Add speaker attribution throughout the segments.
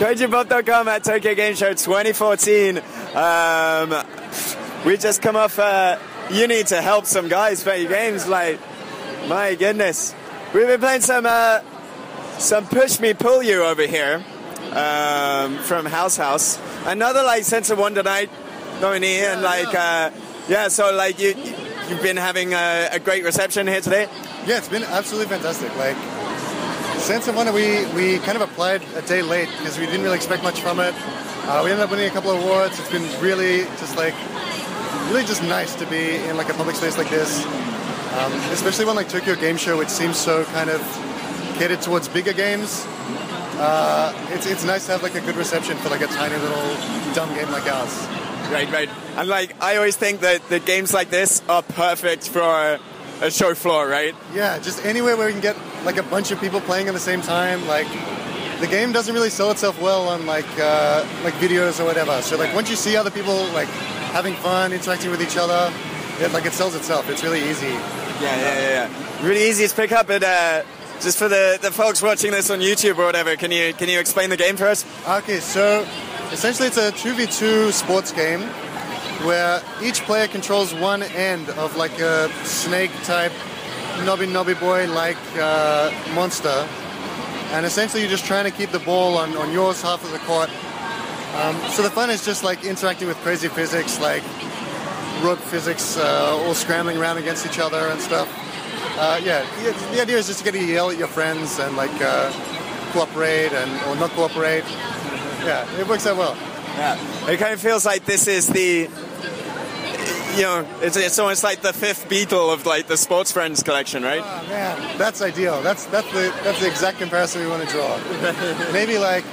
Speaker 1: CoachingBob.com at Tokyo Game Show 2014. We just come off you need to help some guys play games, like, my goodness. We've been playing some push me pull you over here from House. Another like Sense of Wonder night nominee, and like yeah, so like you've been having a great reception here today.
Speaker 2: Yeah, it's been absolutely fantastic. Like Sense of Wonder, we kind of applied a day late because we didn't really expect much from it. We ended up winning a couple of awards. It's been really just nice to be in like a public space like this, especially one like Tokyo Game Show, which seems so kind of catered towards bigger games. It's nice to have like a good reception for like a tiny little dumb game like ours.
Speaker 1: Right. And like I always think that the games like this are perfect for a show floor, right?
Speaker 2: Yeah, just anywhere where we can get like a bunch of people playing at the same time. Like the game doesn't really sell itself well on like videos or whatever. So like once you see other people like having fun, interacting with each other, it sells itself. It's really easy.
Speaker 1: Yeah. Really easy to pick up. But just for the folks watching this on YouTube or whatever, can you explain the game for us?
Speaker 2: Okay, so essentially it's a 2v2 sports game where each player controls one end of like a snake type knobby boy like monster, and essentially you're just trying to keep the ball on your half of the court. So the fun is just like interacting with crazy physics, like rope physics, all scrambling around against each other and stuff. Yeah, the idea is just to get to yell at your friends and like cooperate or not cooperate. Yeah, it works out well.
Speaker 1: Yeah, it kind of feels like this is it's almost like the fifth Beatle of like the Sports Friends collection, right?
Speaker 2: Oh man, that's ideal. That's the exact comparison we want to draw. Maybe like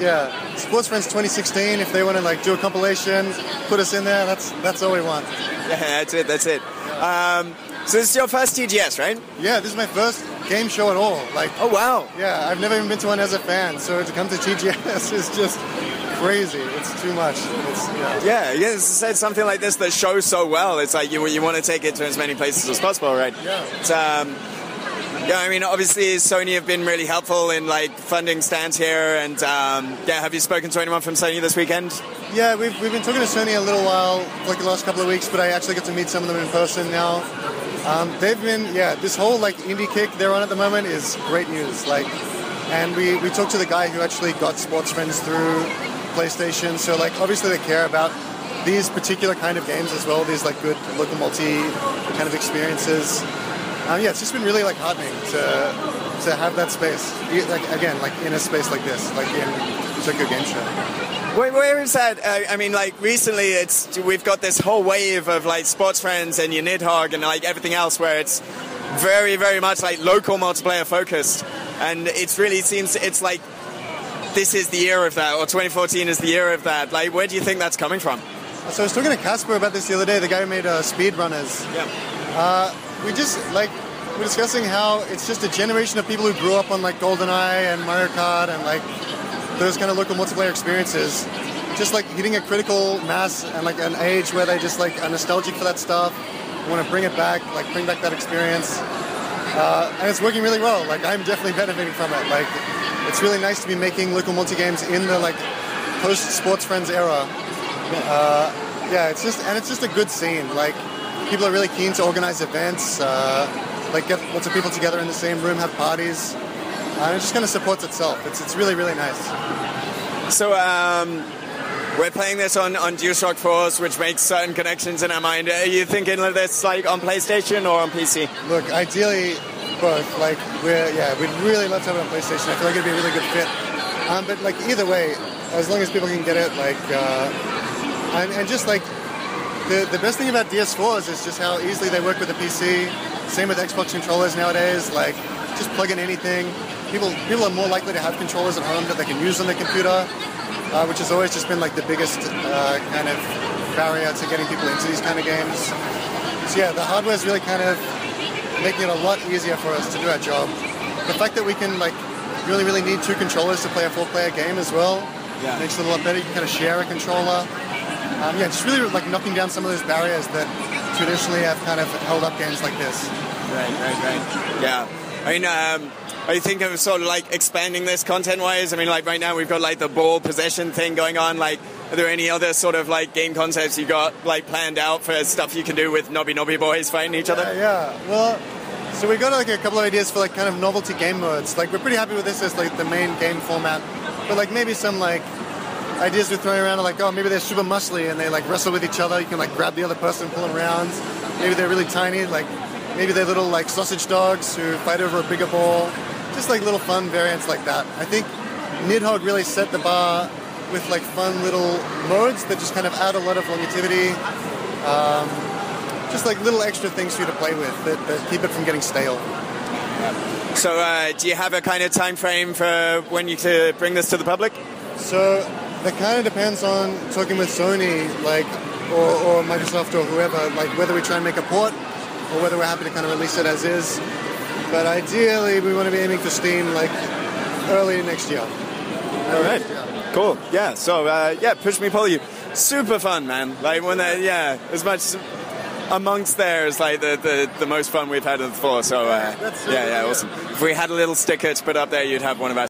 Speaker 2: Sports Friends 2016. If they want to like do a compilation, put us in there. That's all we want.
Speaker 1: Yeah, that's it. So this is your first TGS, right?
Speaker 2: Yeah, this is my first game show at all. Like,
Speaker 1: oh wow.
Speaker 2: Yeah, I've never even been to one as a fan, so to come to TGS is just crazy. It's too much.
Speaker 1: Yeah, you said something like this that shows so well. It's like you want to take it to as many places as possible, right?
Speaker 2: Yeah.
Speaker 1: It's, I mean, obviously Sony have been really helpful in like funding stands here, and have you spoken to anyone from Sony this weekend?
Speaker 2: Yeah, we've been talking to Sony a little while, like the last couple of weeks, but I actually get to meet some of them in person now. They've been, this whole like indie kick they're on at the moment is great news. Like, and we talked to the guy who actually got Sports Friends through PlayStation, so like obviously they care about these particular kind of games as well, these like good local multi kind of experiences. It's just been really like heartening to have that space, like again, like in a space like this, like in Tokyo Game Show.
Speaker 1: Where is that? I mean, like recently, we've got this whole wave of like Sports Friends and your Nidhogg and like everything else, where it's very, very much like local multiplayer focused, and it really seems it's like this is the year of that, or 2014 is the year of that. Like, where do you think that's coming from?
Speaker 2: So I was talking to Casper about this the other day, the guy who made Speedrunners.
Speaker 1: Yeah.
Speaker 2: We're discussing how it's just a generation of people who grew up on like GoldenEye and Mario Kart and like those kind of local multiplayer experiences, just like hitting a critical mass and like an age where they just like are nostalgic for that stuff, want to bring it back, like bring back that experience, and it's working really well. Like I'm definitely benefiting from it. Like it's really nice to be making local multi games in the like post Sports Friends era. It's just a good scene. Like people are really keen to organize events, like get lots of people together in the same room, have parties. And it just kind of supports itself. It's really, really nice.
Speaker 1: So we're playing this on DualShock 4s, which makes certain connections in our mind. Are you thinking of this like on PlayStation or on PC?
Speaker 2: Look, ideally both. Like we'd really love to have it on PlayStation. I feel like it'd be a really good fit. But like either way, as long as people can get it, like and just like the best thing about DS4s is just how easily they work with the PC. Same with Xbox controllers nowadays. Like just plug in anything. People are more likely to have controllers at home that they can use on their computer, which has always just been like the biggest kind of barrier to getting people into these kind of games. So yeah, the hardware is really kind of making it a lot easier for us to do our job. The fact that we can like really, really need two controllers to play a 4-player game as well makes it a lot better. You can kind of share a controller. Just really like knocking down some of those barriers that traditionally have kind of held up games like this.
Speaker 1: Right. Yeah. I mean, Are you thinking of sort of like expanding this content-wise? I mean, like right now we've got like the ball possession thing going on. Like, are there any other sort of like game concepts you got like planned out for stuff you can do with Nobby boys fighting each other?
Speaker 2: Yeah. Well, so we got like a couple of ideas for like kind of novelty game modes. Like we're pretty happy with this as like the main game format, but like maybe some like ideas we're throwing around are like, oh, maybe they're super muscly and they like wrestle with each other. You can like grab the other person and pull them around. Maybe they're really tiny, like maybe they're little like sausage dogs who fight over a bigger ball. Just like little fun variants like that. I think Nidhogg really set the bar with like fun little modes that just kind of add a lot of longevity. Just like little extra things for you to play with that keep it from getting stale.
Speaker 1: So do you have a kind of time frame for when you to bring this to the public?
Speaker 2: So that kind of depends on talking with Sony, like, or Microsoft or whoever, like whether we try and make a port or whether we're happy to kind of release it as is. But ideally, we want to be aiming for Steam like early next year.
Speaker 1: All right. Cool. Yeah. So yeah, Push Me Pull You, super fun, man. Like when as much amongst there is like the most fun we've had on the floor. So yeah, awesome. If we had a little sticker to put up there, you'd have one of our